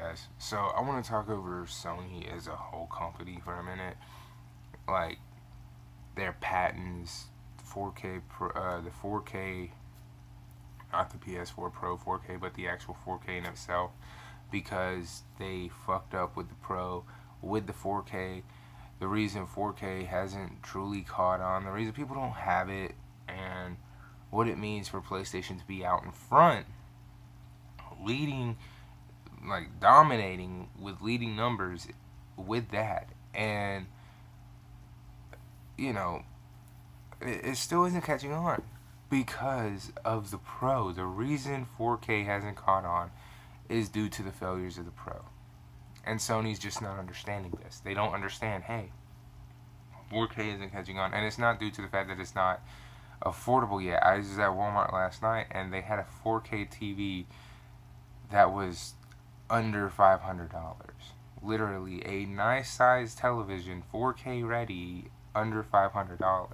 guys. So I want to talk over Sony as a whole company for a minute. Like their patents, 4K, the 4K, not the PS4 Pro 4K, but the actual 4K in itself, because they fucked up with the Pro, with the 4K. The reason 4K hasn't truly caught on, the reason people don't have it, and what it means for PlayStation to be out in front, leading, like dominating with leading numbers with that. And, you know, it still isn't catching on because of the Pro. The reason 4K hasn't caught on is due to the failures of the Pro. And Sony's just not understanding this. They don't understand, hey, 4K isn't catching on. And it's not due to the fact that it's not affordable yet. I was at Walmart last night and they had a 4K TV that was under $500. Literally a nice sized television, 4K ready, under $500.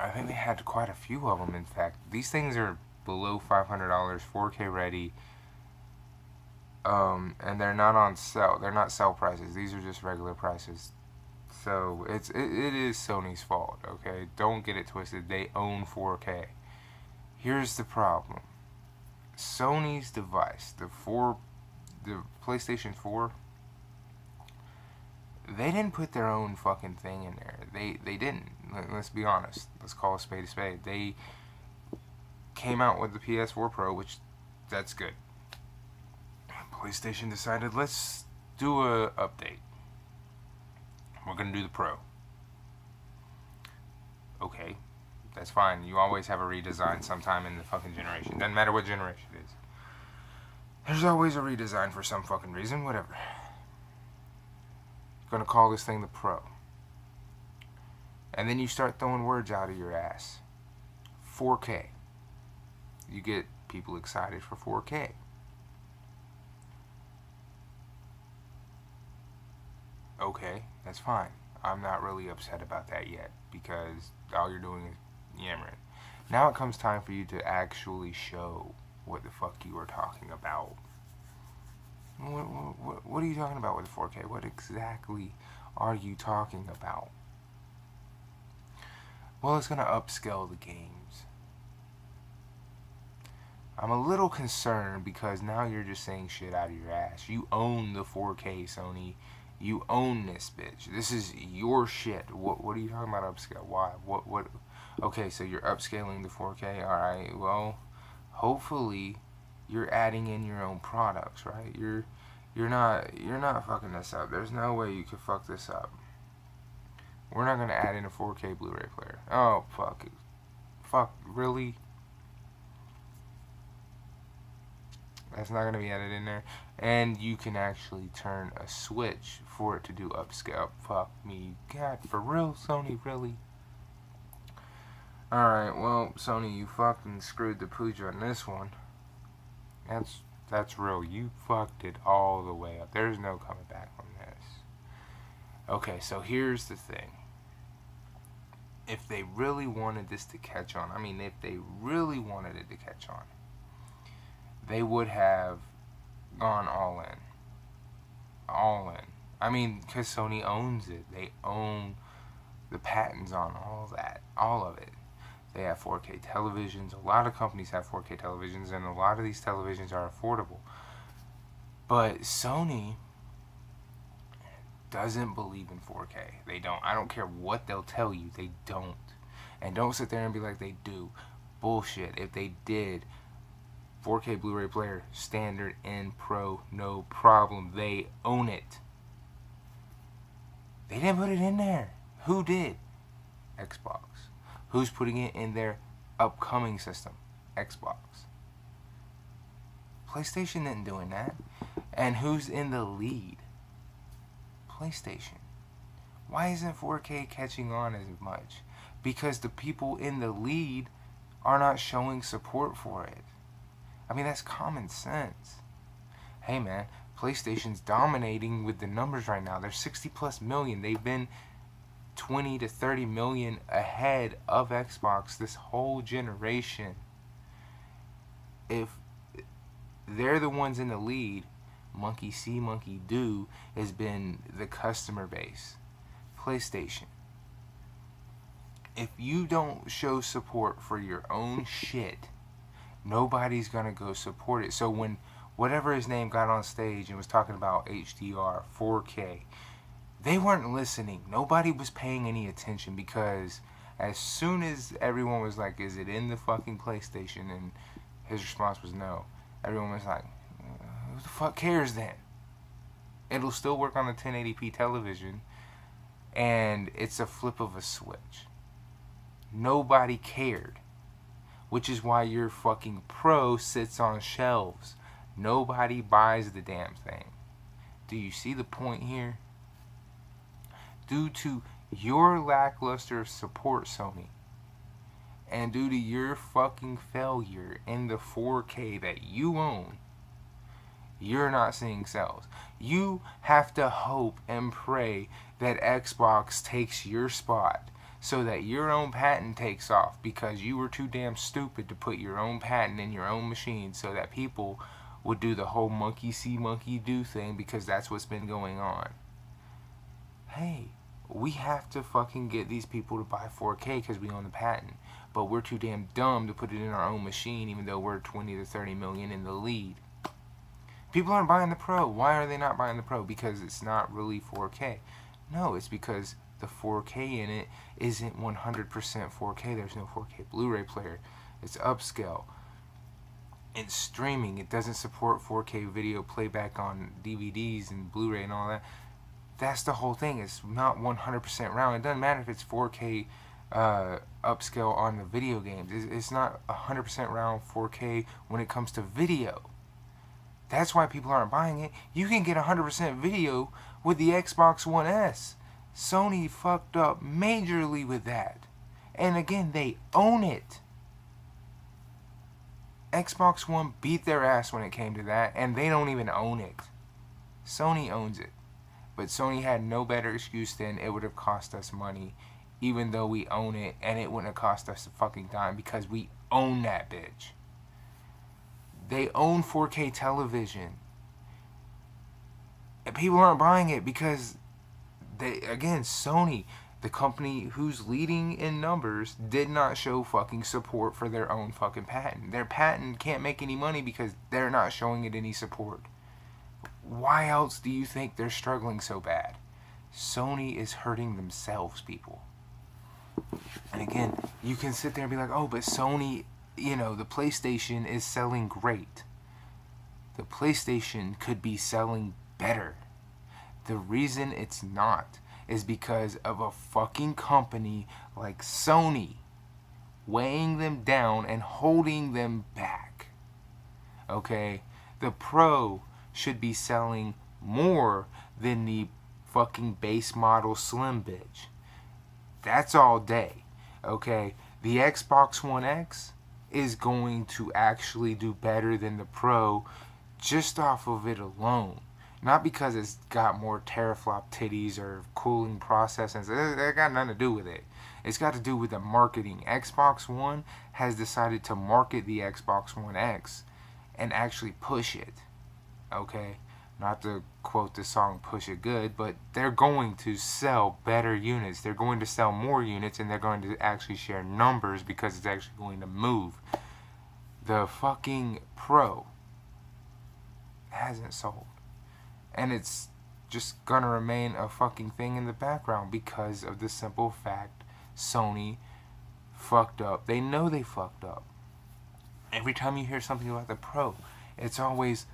I think they had quite a few of them, in fact. These things are below $500, 4K ready. And they're not on sale. They're not sale prices. These are just regular prices. So it is Sony's fault, okay? Don't get it twisted. They own 4K. Here's the problem. Sony's device, the PlayStation 4, they didn't put their own fucking thing in there. They didn't. Let's be honest. Let's call a spade a spade. They came out with the PS4 Pro, which that's good. PlayStation decided, let's do a update. We're gonna do the Pro. Okay, that's fine. You always have a redesign sometime in the fucking generation. Doesn't matter what generation it is. There's always a redesign for some fucking reason. Whatever. Gonna call this thing the Pro. And then you start throwing words out of your ass. 4K. You get people excited for 4K. Okay, that's fine. I'm not really upset about that yet because all you're doing is yammering. Now it comes time for you to actually show what the fuck you are talking about. What are you talking about with 4K? What exactly are you talking about? Well, it's going to upscale the games. I'm a little concerned because now you're just saying shit out of your ass. You own the 4K, Sony. You own this bitch. This is your shit. What are you talking about upscale? Why? What? Okay, so you're upscaling the 4K. All right. Well, hopefully you're adding in your own products, right? You're not fucking this up. There's no way you could fuck this up. We're not gonna add in a 4K Blu-ray player. Oh fuck. Fuck, really? That's not gonna be added in there. And you can actually turn a switch for it to do upscale. Fuck me. God, for real, Sony, really? Alright, well, Sony, you fucking screwed the pooch on this one. That's real. You fucked it all the way up. There's no coming back from this. Okay, so here's the thing. If they really wanted this to catch on, if they really wanted it to catch on, they would have gone all in. All in. Because Sony owns it. They own the patents on all that. All of it. They have 4K televisions. A lot of companies have 4K televisions, and a lot of these televisions are affordable. But Sony doesn't believe in 4K. They don't. I don't care what they'll tell you. They don't. And don't sit there and be like they do. Bullshit. If they did, 4K Blu-ray player, standard and Pro, no problem. They own it. They didn't put it in there. Who did? Xbox. Who's putting it in their upcoming system? Xbox. PlayStation isn't doing that. And who's in the lead? PlayStation. Why isn't 4K catching on as much? Because the people in the lead are not showing support for it. That's common sense. Hey man, PlayStation's dominating with the numbers right now. They're 60 plus million. They've been 20 to 30 million ahead of Xbox this whole generation. If they're the ones in the lead. Monkey see, monkey do has been the customer base. PlayStation. If you don't show support for your own shit, nobody's gonna go support it. So when whatever his name got on stage and was talking about HDR, 4K, they weren't listening. Nobody was paying any attention, because as soon as everyone was like, is it in the fucking PlayStation? And his response was no. Everyone was like, who the fuck cares then? It'll still work on a 1080p television, and it's a flip of a switch. Nobody cared. Which is why your fucking Pro sits on shelves. Nobody buys the damn thing. Do you see the point here? Due to your lackluster support, Sony, and due to your fucking failure in the 4K that you own, you're not seeing sales. You have to hope and pray that Xbox takes your spot, so that your own patent takes off, because you were too damn stupid to put your own patent in your own machine, so that people would do the whole monkey see, monkey do thing, because that's what's been going on. Hey, we have to fucking get these people to buy 4K because we own the patent, but we're too damn dumb to put it in our own machine, even though we're 20 to 30 million in the lead. People aren't buying the Pro. Why are they not buying the Pro? Because it's not really 4K. No, it's because the 4K in it isn't 100% 4K. There's no 4K Blu-ray player. It's upscale. In streaming, it doesn't support 4K video playback on DVDs and Blu-ray and all that. That's the whole thing. It's not 100% round. It doesn't matter if it's 4K upscale on the video games. It's not 100% round 4K when it comes to video. That's why people aren't buying it. You can get 100% video with the Xbox One S. Sony fucked up majorly with that. And again, they own it. Xbox One beat their ass when it came to that, and they don't even own it. Sony owns it. But Sony had no better excuse than it would have cost us money, even though we own it, and it wouldn't have cost us a fucking dime, because we own that bitch. They own 4K television. And people aren't buying it because Sony, the company who's leading in numbers, did not show fucking support for their own fucking patent. Their patent can't make any money because they're not showing it any support. Why else do you think they're struggling so bad? Sony is hurting themselves, people. And again, you can sit there and be like, oh, but Sony, the PlayStation is selling great. The PlayStation could be selling better. The reason it's not is because of a fucking company like Sony weighing them down and holding them back. Okay? The Pro should be selling more than the fucking base model slim bitch. That's all day. Okay? The Xbox One X is going to actually do better than the Pro just off of it alone. Not because it's got more teraflop titties or cooling processors. That got nothing to do with it. It's got to do with the marketing. Xbox One has decided to market the Xbox One X and actually push it. Okay? Not to quote the song Push It Good, but they're going to sell better units. They're going to sell more units, and they're going to actually share numbers because it's actually going to move. The fucking Pro hasn't sold. And it's just gonna remain a fucking thing in the background because of the simple fact Sony fucked up. They know they fucked up. Every time you hear something about the Pro, it's always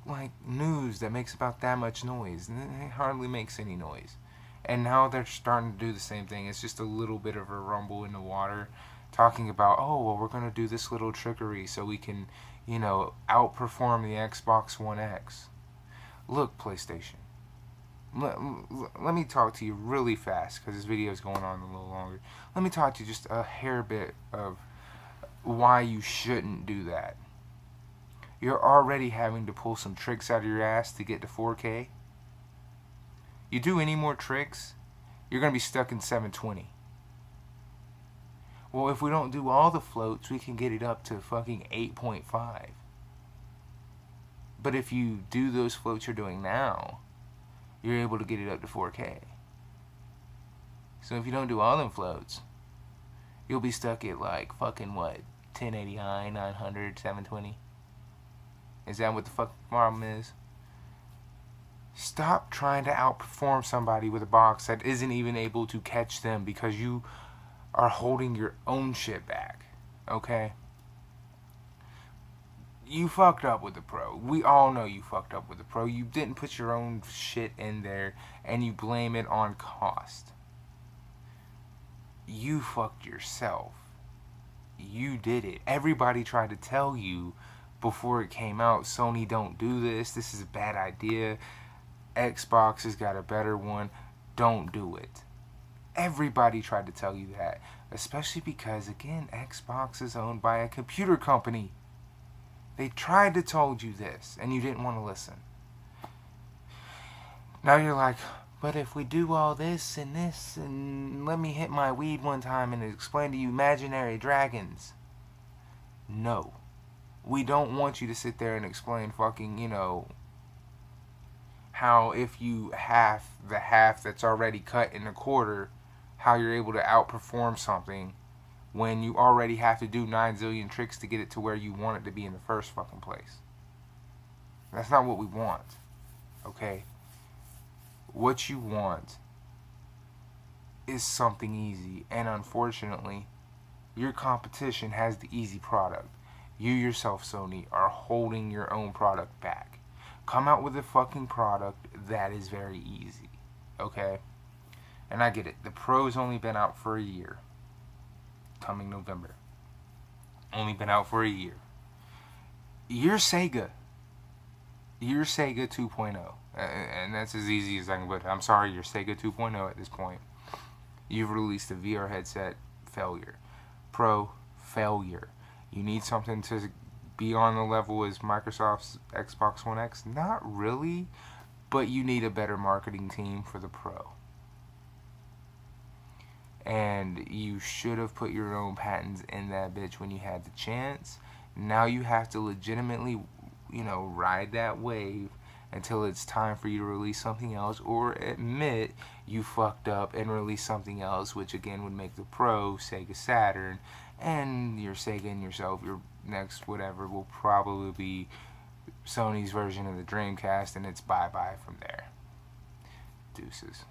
like news that makes about that much noise. And it hardly makes any noise. And now they're starting to do the same thing. It's just a little bit of a rumble in the water, talking about, oh, well, we're gonna do this little trickery so we can, outperform the Xbox One X. Look, PlayStation, let me talk to you really fast because this video is going on a little longer. Let me talk to you just a hair bit of why you shouldn't do that. You're already having to pull some tricks out of your ass to get to 4K. You do any more tricks, you're going to be stuck in 720. Well, if we don't do all the floats, we can get it up to fucking 8.5. But if you do those floats you're doing now, you're able to get it up to 4K. So if you don't do all them floats, you'll be stuck at like fucking what? 1080i, 900, 720? Is that what the fuck problem is? Stop trying to outperform somebody with a box that isn't even able to catch them because you are holding your own shit back. Okay? You fucked up with the Pro. We all know you fucked up with the Pro. You didn't put your own shit in there and you blame it on cost. You fucked yourself. You did it. Everybody tried to tell you before it came out, Sony, don't do this. This is a bad idea. Xbox has got a better one. Don't do it. Everybody tried to tell you that. Especially because, again, Xbox is owned by a computer company. They tried to told you this, and you didn't want to listen. Now you're like, but if we do all this, and let me hit my weed one time and explain to you imaginary dragons. No. We don't want you to sit there and explain fucking, how if you half the half that's already cut in a quarter, how you're able to outperform something when you already have to do 9 zillion tricks to get it to where you want it to be in the first fucking place. That's not what we want. Okay? What you want is something easy, and unfortunately, your competition has the easy product. You yourself, Sony, are holding your own product back. Come out with a fucking product that is very easy. Okay? And I get it. The Pro's only been out for a year. Coming November. Only been out for a year. You're Sega. You're Sega 2.0. And that's as easy as I can put it. I'm sorry, you're Sega 2.0 at this point. You've released a VR headset. Failure. Pro. Failure. You need something to be on the level as Microsoft's Xbox One X? Not really. But you need a better marketing team for the Pro. And you should have put your own patents in that bitch when you had the chance. Now you have to legitimately, ride that wave until it's time for you to release something else, or admit you fucked up and release something else, which again would make the Pro Sega Saturn, and your Sega and yourself, your next whatever, will probably be Sony's version of the Dreamcast, and it's bye-bye from there. Deuces.